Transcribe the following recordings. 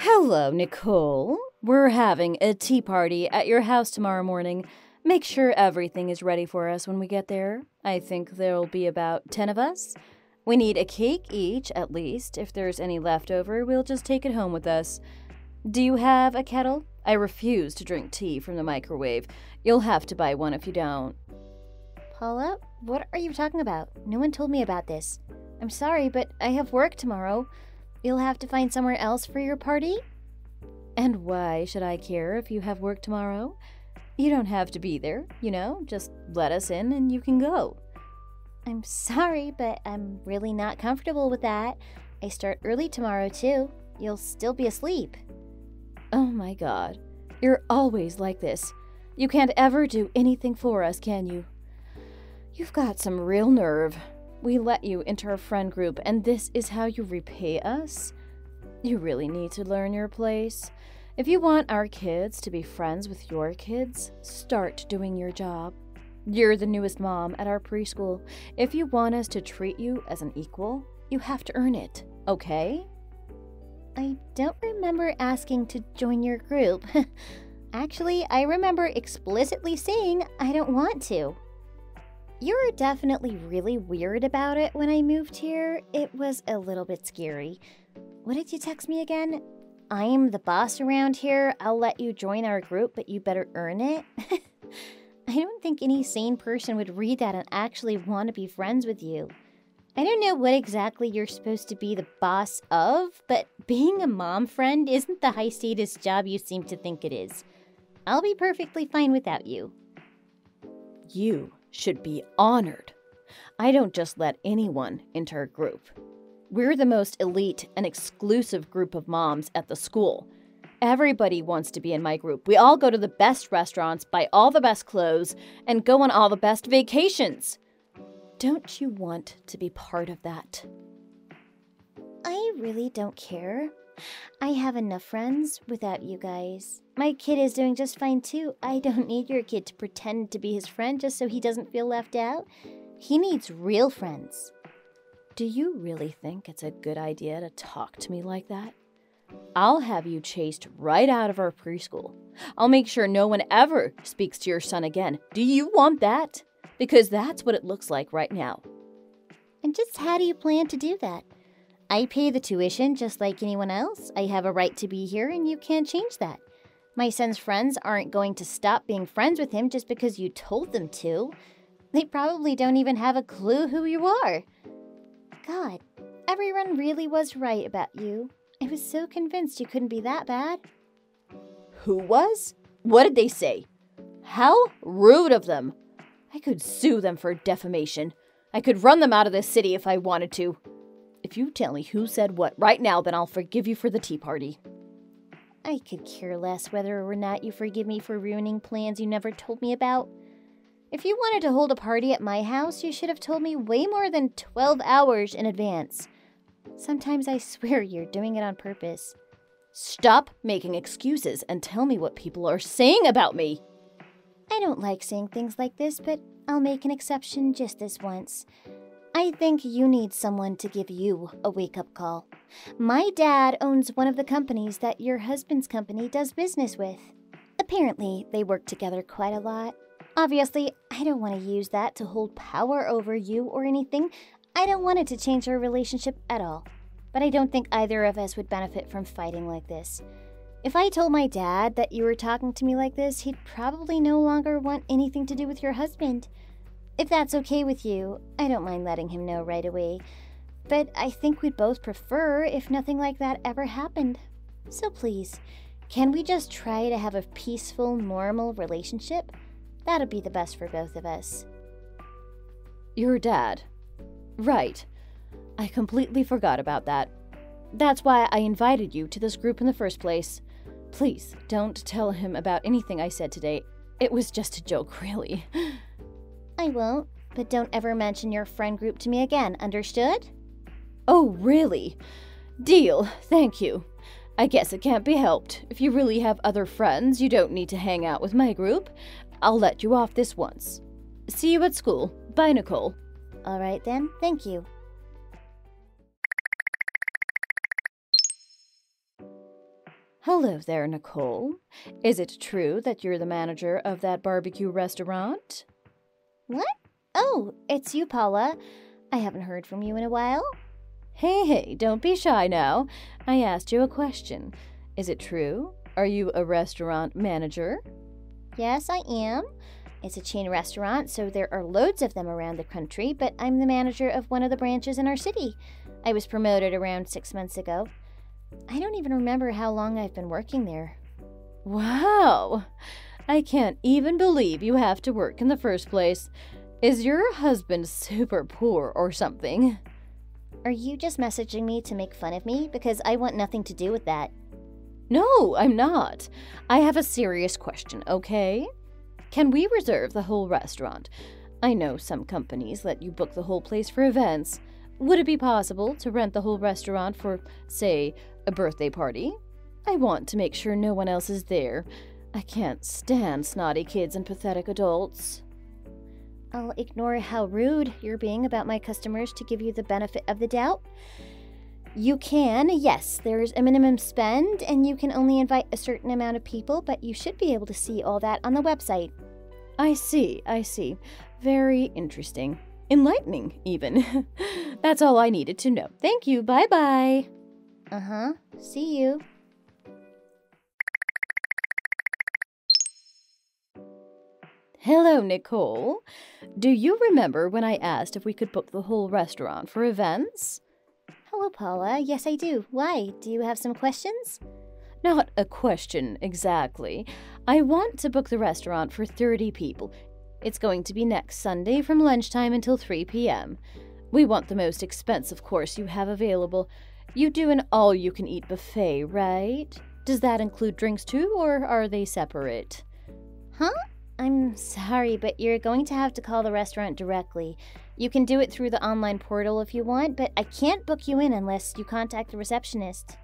Hello, Nicole. We're having a tea party at your house tomorrow morning. Make sure everything is ready for us when we get there. I think there'll be about 10 of us. We need a cake each, at least. If there's any left over, we'll just take it home with us. Do you have a kettle? I refuse to drink tea from the microwave. You'll have to buy one if you don't. Paula, what are you talking about? No one told me about this. I'm sorry, but I have work tomorrow. You'll have to find somewhere else for your party? And why should I care if you have work tomorrow? You don't have to be there, just let us in and you can go. I'm sorry, but I'm really not comfortable with that. I start early tomorrow, too. You'll still be asleep. Oh my God. You're always like this. You can't ever do anything for us, can you? You've got some real nerve. We let you into our friend group, and this is how you repay us? You really need to learn your place. If you want our kids to be friends with your kids, start doing your job. You're the newest mom at our preschool. If you want us to treat you as an equal, you have to earn it, okay? I don't remember asking to join your group. Actually, I remember explicitly saying I don't want to. You were definitely really weird about it when I moved here. It was a little bit scary. What did you text me again? I'm the boss around here. I'll let you join our group, but you better earn it. I don't think any sane person would read that and actually want to be friends with you. I don't know what exactly you're supposed to be the boss of, but being a mom friend isn't the high-status job you seem to think it is. I'll be perfectly fine without you. You should be honored. I don't just let anyone into our group. We're the most elite and exclusive group of moms at the school. Everybody wants to be in my group. We all go to the best restaurants, buy all the best clothes, and go on all the best vacations. Don't you want to be part of that? I really don't care. I have enough friends without you guys. My kid is doing just fine too. I don't need your kid to pretend to be his friend just so he doesn't feel left out. He needs real friends. Do you really think it's a good idea to talk to me like that? I'll have you chased right out of our preschool. I'll make sure no one ever speaks to your son again. Do you want that? Because that's what it looks like right now. And just how do you plan to do that? I pay the tuition just like anyone else. I have a right to be here and you can't change that. My son's friends aren't going to stop being friends with him just because you told them to. They probably don't even have a clue who you are. God, everyone really was right about you. I was so convinced you couldn't be that bad. Who was? What did they say? How rude of them. I could sue them for defamation. I could run them out of this city if I wanted to. If you tell me who said what right now, then I'll forgive you for the tea party. I could care less whether or not you forgive me for ruining plans you never told me about. If you wanted to hold a party at my house, you should have told me way more than 12 hours in advance. Sometimes I swear you're doing it on purpose. Stop making excuses and tell me what people are saying about me. I don't like saying things like this, but I'll make an exception just this once. I think you need someone to give you a wake-up call. My dad owns one of the companies that your husband's company does business with. Apparently, they work together quite a lot. Obviously, I don't want to use that to hold power over you or anything. I don't want it to change our relationship at all. But I don't think either of us would benefit from fighting like this. If I told my dad that you were talking to me like this, he'd probably no longer want anything to do with your husband. If that's okay with you, I don't mind letting him know right away. But I think we'd both prefer if nothing like that ever happened. So please, can we just try to have a peaceful, normal relationship? That'll be the best for both of us. Your dad. Right. I completely forgot about that. That's why I invited you to this group in the first place. Please, don't tell him about anything I said today. It was just a joke, really. I won't, but don't ever mention your friend group to me again, understood? Oh, really? Deal, thank you. I guess it can't be helped. If you really have other friends, you don't need to hang out with my group. I'll let you off this once. See you at school. Bye, Nicole. All right then, thank you. Hello there, Nicole. Is it true that you're the manager of that barbecue restaurant? What? Oh, it's you, Paula. I haven't heard from you in a while. Hey, don't be shy now. I asked you a question. Is it true? Are you a restaurant manager? Yes, I am. It's a chain restaurant, so there are loads of them around the country, but I'm the manager of one of the branches in our city. I was promoted around 6 months ago. I don't even remember how long I've been working there. Wow! I can't even believe you have to work in the first place. Is your husband super poor or something? Are you just messaging me to make fun of me? Because I want nothing to do with that. No, I'm not. I have a serious question, okay? Can we reserve the whole restaurant? I know some companies let you book the whole place for events. Would it be possible to rent the whole restaurant for, say, a birthday party? I want to make sure no one else is there. I can't stand snotty kids and pathetic adults. I'll ignore how rude you're being about my customers to give you the benefit of the doubt. You can, yes, there's a minimum spend, and you can only invite a certain amount of people, but you should be able to see all that on the website. I see. Very interesting. Enlightening, even. That's all I needed to know. Thank you. Bye-bye. Uh-huh. See you. Hello, Nicole. Do you remember when I asked if we could book the whole restaurant for events? Hello, Paula. Yes, I do. Why? Do you have some questions? Not a question, exactly. I want to book the restaurant for 30 people. It's going to be next Sunday from lunchtime until 3 p.m. We want the most expensive course you have available. You do an all-you-can-eat buffet, right? Does that include drinks too, or are they separate? Huh? I'm sorry, but you're going to have to call the restaurant directly. You can do it through the online portal if you want, but I can't book you in unless you contact the receptionist.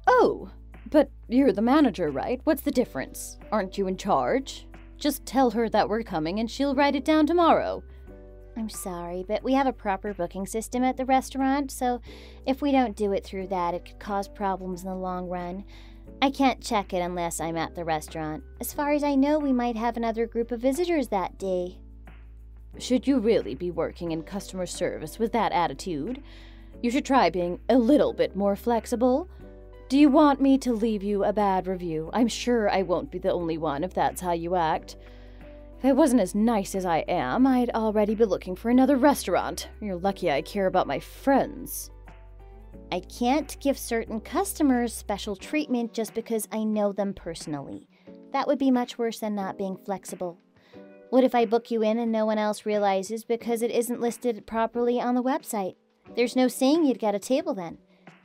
Oh, but you're the manager, right? What's the difference? Aren't you in charge? Just tell her that we're coming and she'll write it down tomorrow. I'm sorry, but we have a proper booking system at the restaurant, so if we don't do it through that, it could cause problems in the long run. I can't check it unless I'm at the restaurant. As far as I know, we might have another group of visitors that day. Should you really be working in customer service with that attitude? You should try being a little bit more flexible. Do you want me to leave you a bad review? I'm sure I won't be the only one if that's how you act. If I wasn't as nice as I am, I'd already be looking for another restaurant. You're lucky I care about my friends. I can't give certain customers special treatment just because I know them personally. That would be much worse than not being flexible. What if I book you in and no one else realizes because it isn't listed properly on the website? There's no saying you'd get a table then.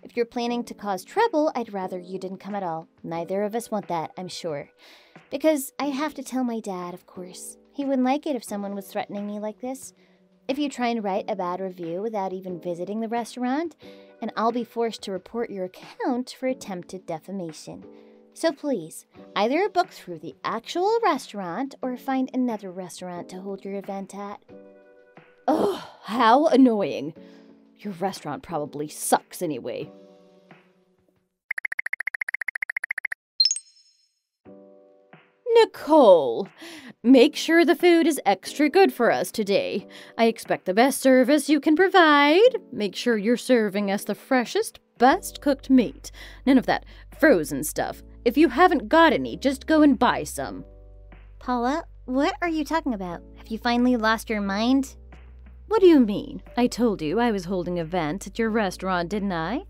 If you're planning to cause trouble, I'd rather you didn't come at all. Neither of us want that, I'm sure. Because I have to tell my dad, of course. He wouldn't like it if someone was threatening me like this. If you try and write a bad review without even visiting the restaurant, and I'll be forced to report your account for attempted defamation. So please, either book through the actual restaurant or find another restaurant to hold your event at. Ugh, how annoying. Your restaurant probably sucks anyway. Nicole, make sure the food is extra good for us today. I expect the best service you can provide. Make sure you're serving us the freshest, best cooked meat. None of that frozen stuff. If you haven't got any, just go and buy some. Paula, what are you talking about? Have you finally lost your mind? What do you mean? I told you I was holding an event at your restaurant, didn't I?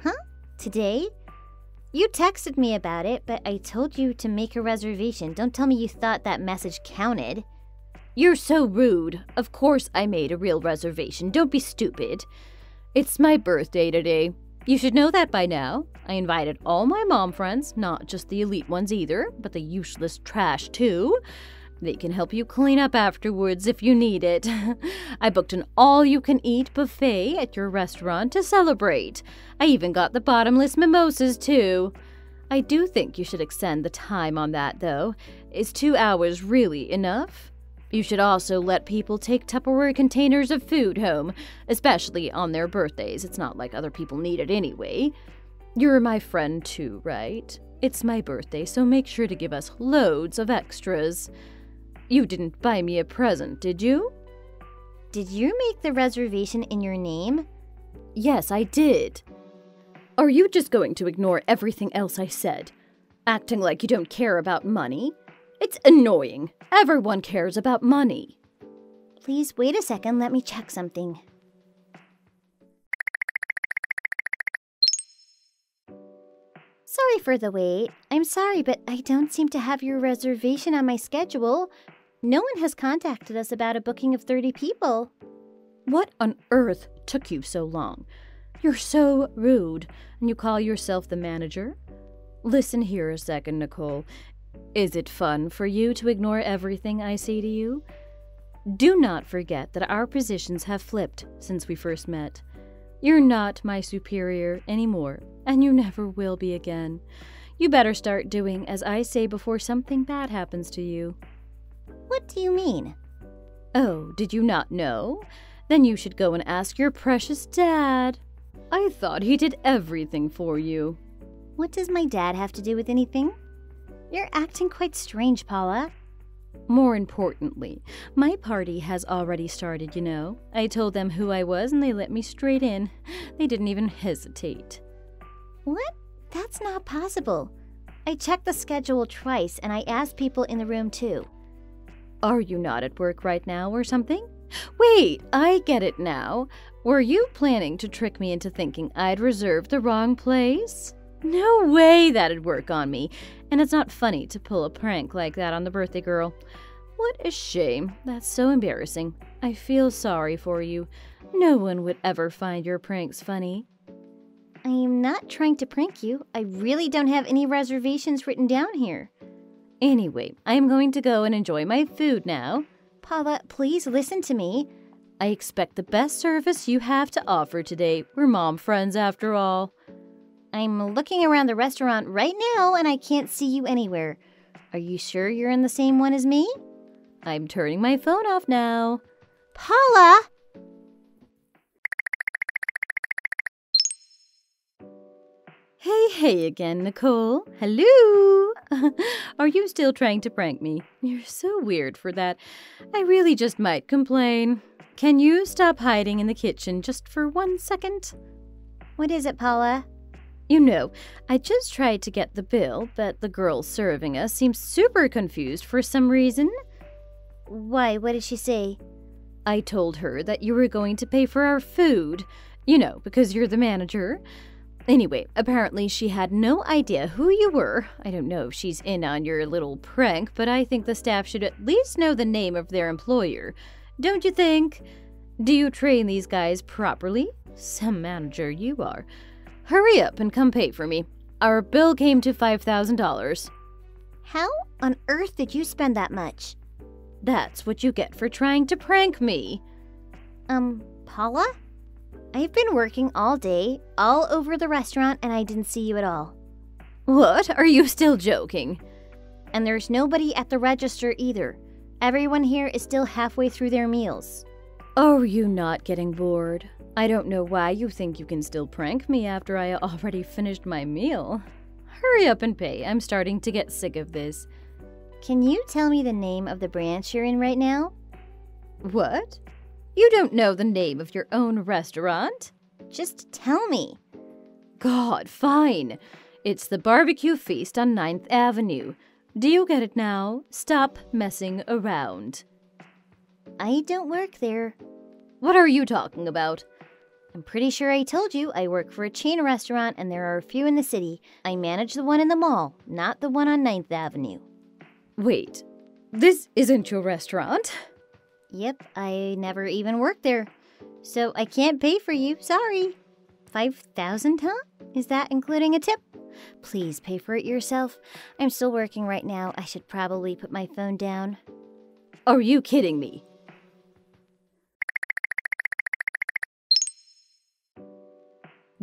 Huh? Today? You texted me about it, but I told you to make a reservation. Don't tell me you thought that message counted. You're so rude. Of course I made a real reservation. Don't be stupid. It's my birthday today. You should know that by now. I invited all my mom friends, not just the elite ones either, but the useless trash too. They can help you clean up afterwards if you need it. I booked an all-you-can-eat buffet at your restaurant to celebrate. I even got the bottomless mimosas, too. I do think you should extend the time on that, though. Is 2 hours really enough? You should also let people take Tupperware containers of food home, especially on their birthdays. It's not like other people need it anyway. You're my friend, too, right? It's my birthday, so make sure to give us loads of extras. You didn't buy me a present, did you? Did you make the reservation in your name? Yes, I did. Are you just going to ignore everything else I said? Acting like you don't care about money? It's annoying. Everyone cares about money. Please wait a second, let me check something. Sorry for the wait. I'm sorry, but I don't seem to have your reservation on my schedule. No one has contacted us about a booking of 30 people. What on earth took you so long? You're so rude, and you call yourself the manager? Listen here a second, Nicole. Is it fun for you to ignore everything I say to you? Do not forget that our positions have flipped since we first met. You're not my superior anymore, and you never will be again. You better start doing as I say before something bad happens to you. What do you mean? Oh, did you not know? Then you should go and ask your precious dad. I thought he did everything for you. What does my dad have to do with anything? You're acting quite strange, Paula. More importantly, my party has already started, you know. I told them who I was and they let me straight in. They didn't even hesitate. What? That's not possible. I checked the schedule twice and I asked people in the room too. Are you not at work right now or something? Wait, I get it now. Were you planning to trick me into thinking I'd reserved the wrong place? No way that'd work on me. And it's not funny to pull a prank like that on the birthday girl. What a shame. That's so embarrassing. I feel sorry for you. No one would ever find your pranks funny. I am not trying to prank you. I really don't have any reservations written down here. Anyway, I am going to go and enjoy my food now. Paula, please listen to me. I expect the best service you have to offer today. We're mom friends after all. I'm looking around the restaurant right now and I can't see you anywhere. Are you sure you're in the same one as me? I'm turning my phone off now. Paula! Hey again, Nicole. Hello! Are you still trying to prank me? You're so weird for that. I really just might complain. Can you stop hiding in the kitchen just for 1 second? What is it, Paula? You know, I just tried to get the bill, but the girl serving us seems super confused for some reason. Why, what did she say? I told her that you were going to pay for our food. You know, because you're the manager. Anyway, apparently she had no idea who you were. I don't know if she's in on your little prank, but I think the staff should at least know the name of their employer. Don't you think? Do you train these guys properly? Some manager you are. Hurry up and come pay for me. Our bill came to $5,000. How on earth did you spend that much? That's what you get for trying to prank me. Paula? I've been working all day, all over the restaurant, and I didn't see you at all. What? Are you still joking? And there's nobody at the register either. Everyone here is still halfway through their meals. Are you not getting bored? I don't know why you think you can still prank me after I already finished my meal. Hurry up and pay. I'm starting to get sick of this. Can you tell me the name of the branch you're in right now? What? You don't know the name of your own restaurant? Just tell me. God, fine. It's the Barbecue Feast on 9th Avenue. Do you get it now? Stop messing around. I don't work there. What are you talking about? I'm pretty sure I told you I work for a chain restaurant and there are a few in the city. I manage the one in the mall, not the one on 9th Avenue. Wait, this isn't your restaurant? Yep, I never even worked there. So I can't pay for you, sorry. 5,000, huh? Is that including a tip? Please pay for it yourself. I'm still working right now. I should probably put my phone down. Are you kidding me?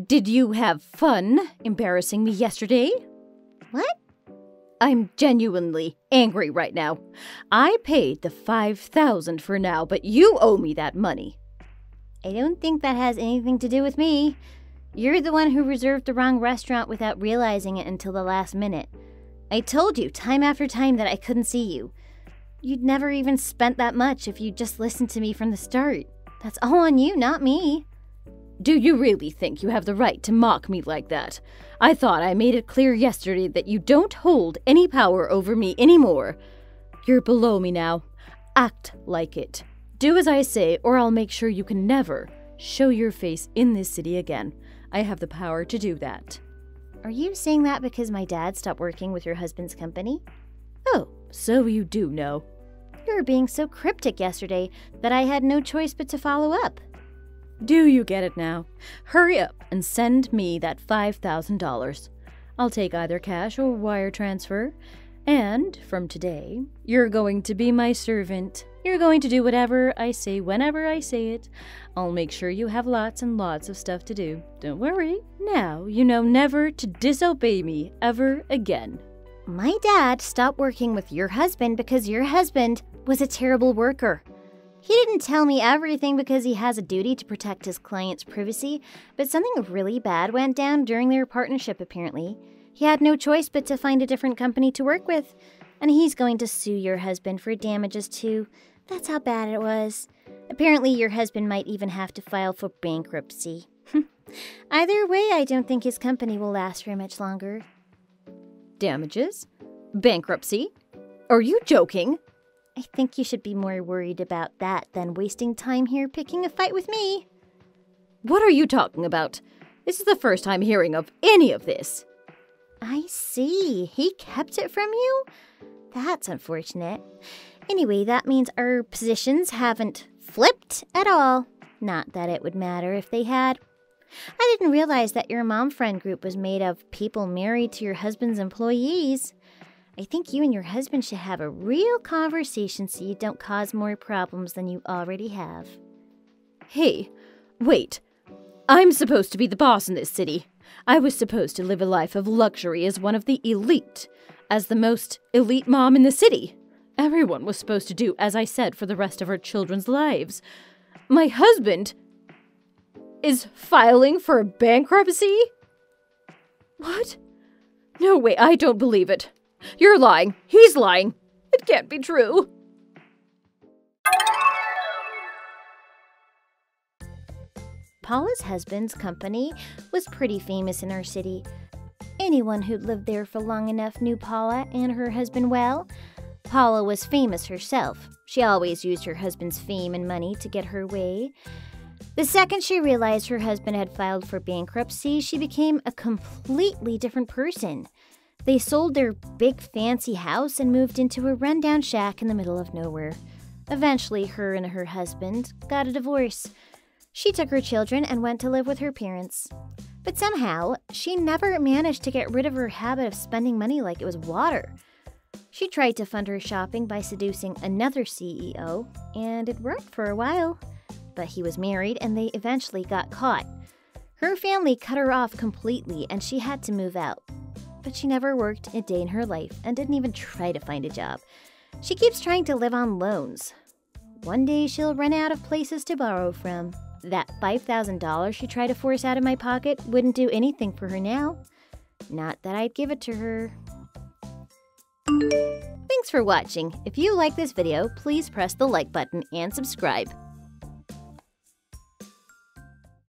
Did you have fun embarrassing me yesterday? What? I'm genuinely angry right now. I paid the $5,000 for now, but you owe me that money. I don't think that has anything to do with me. You're the one who reserved the wrong restaurant without realizing it until the last minute. I told you time after time that I couldn't see you. You'd never even spent that much if you'd just listened to me from the start. That's all on you, not me. Do you really think you have the right to mock me like that? I thought I made it clear yesterday that you don't hold any power over me anymore. You're below me now. Act like it. Do as I say, or I'll make sure you can never show your face in this city again. I have the power to do that. Are you saying that because my dad stopped working with your husband's company? Oh, so you do know. You were being so cryptic yesterday that I had no choice but to follow up. Do you get it now? Hurry up and send me that $5,000. I'll take either cash or wire transfer. And from today, you're going to be my servant. You're going to do whatever I say whenever I say it. I'll make sure you have lots and lots of stuff to do. Don't worry. Now you know never to disobey me ever again. My dad stopped working with your husband because your husband was a terrible worker. He didn't tell me everything because he has a duty to protect his client's privacy, but something really bad went down during their partnership apparently. He had no choice but to find a different company to work with, and he's going to sue your husband for damages too. That's how bad it was. Apparently your husband might even have to file for bankruptcy. Either way, I don't think his company will last very much longer. Damages? Bankruptcy? Are you joking? I think you should be more worried about that than wasting time here picking a fight with me. What are you talking about? This is the first time hearing of any of this. I see. He kept it from you? That's unfortunate. Anyway, that means our positions haven't flipped at all. Not that it would matter if they had. I didn't realize that your mom friend group was made of people married to your husband's employees. I think you and your husband should have a real conversation so you don't cause more problems than you already have. Hey, wait. I'm supposed to be the boss in this city. I was supposed to live a life of luxury as one of the elite, as the most elite mom in the city. Everyone was supposed to do as I said for the rest of our children's lives. My husband is filing for bankruptcy? What? No way, I don't believe it. You're lying. He's lying. It can't be true. Paula's husband's company was pretty famous in our city. Anyone who'd lived there for long enough knew Paula and her husband well. Paula was famous herself. She always used her husband's fame and money to get her way. The second she realized her husband had filed for bankruptcy, she became a completely different person. They sold their big fancy house and moved into a rundown shack in the middle of nowhere. Eventually, her and her husband got a divorce. She took her children and went to live with her parents. But somehow, she never managed to get rid of her habit of spending money like it was water. She tried to fund her shopping by seducing another CEO, and it worked for a while. But he was married and they eventually got caught. Her family cut her off completely and she had to move out. But she never worked a day in her life and didn't even try to find a job. She keeps trying to live on loans. One day she'll run out of places to borrow from. That $5,000 she tried to force out of my pocket wouldn't do anything for her now. Not that I'd give it to her. Thanks for watching. If you like this video, please press the like button and subscribe.